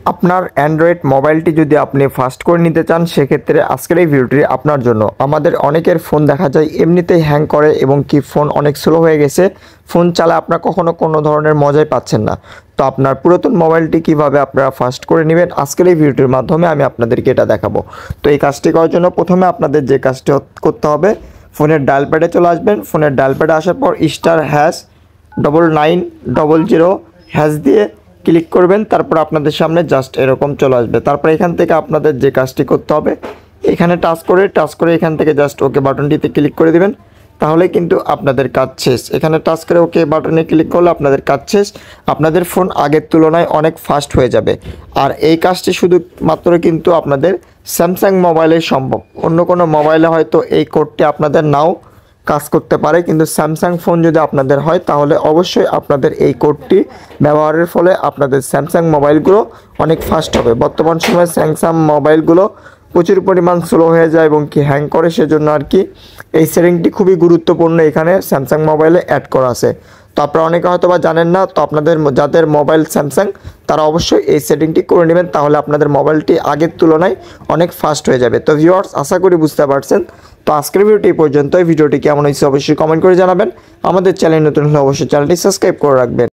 আপনার অ্যান্ড্রয়েড মোবাইলটি যদি আপনি ফাস্ট করে নিতে চান সেক্ষেত্রে আজকের এই ভিডিওটি আপনার জন্য। আমাদের অনেকের ফোন দেখা যায় এমনিতেই হ্যাং করে এবং কি ফোন অনেক স্লো হয়ে গেছে, ফোন চালা আপনার কখনো কোনো ধরনের মজাই পাচ্ছেন না। তো আপনার পুরাতন মোবাইলটি কিভাবে আপনারা ফাস্ট করে নেবেন আজকের এই ভিডিওটির মাধ্যমে আমি আপনাদেরকে এটা দেখাবো। তো এই কাজটি করার জন্য প্রথমে আপনাদের যে কাজটি করতে হবে, ফোনের ডায়াল প্যাডে চলে আসবেন। ফোনের ডায়াল প্যাডে আসার পর *9900# দিয়ে ক্লিক করবেন। তারপর আপনাদের সামনে জাস্ট এরকম চলে আসবে। তারপর এখান থেকে আপনাদের যে কাজটি করতে হবে, এখানে টাচ করে এখান থেকে জাস্ট ওকে বাটনটিতে ক্লিক করে দিবেন। তাহলে কিন্তু আপনাদের কাজ শেষ। এখানে টাচ করে ওকে বাটনে ক্লিক করলে আপনাদের কাজ শেষ। আপনাদের ফোন আগের তুলনায় অনেক ফাস্ট হয়ে যাবে। আর এই কাজটি শুধুমাত্র কিন্তু আপনাদের স্যামসাং মোবাইলে সম্ভব। অন্য কোনো মোবাইলে হয়তো এই কোডটি আপনাদের নাও কাজ করতে পারে, কিন্তু স্যামসাং ফোন যদি আপনাদের হয় তাহলে অবশ্যই আপনাদের এই কোডটি ব্যবহারের ফলে আপনাদের স্যামসাং মোবাইলগুলো অনেক ফাস্ট হবে। বর্তমান সময়ে স্যামসাং মোবাইলগুলো প্রচুর পরিমাণ স্লো হয়ে যায় এবং কি হ্যাং করে, সেজন্য আর কি এই সেটিংটি খুবই গুরুত্বপূর্ণ এখানে স্যামসাং মোবাইলে অ্যাড করা আছে। তো আপনারা অনেকে হয়তো বা জানেন না, তো আপনাদের যাদের মোবাইল স্যামসাং তারা অবশ্যই এই সেটিংটি করে নেবেন, তাহলে আপনাদের মোবাইলটি আগের তুলনায় অনেক ফাস্ট হয়ে যাবে। তো ভিউয়ার্স, আশা করি বুঝতে পারছেন। তো আজকের ভিডিওটি এই পর্যন্ত। এই ভিডিওটি কেমন হয়েছে অবশ্যই কমেন্ট করে জানাবেন। আমাদের চ্যানেল নতুন হলে অবশ্যই চ্যানেলটি সাবস্ক্রাইব করে রাখবেন।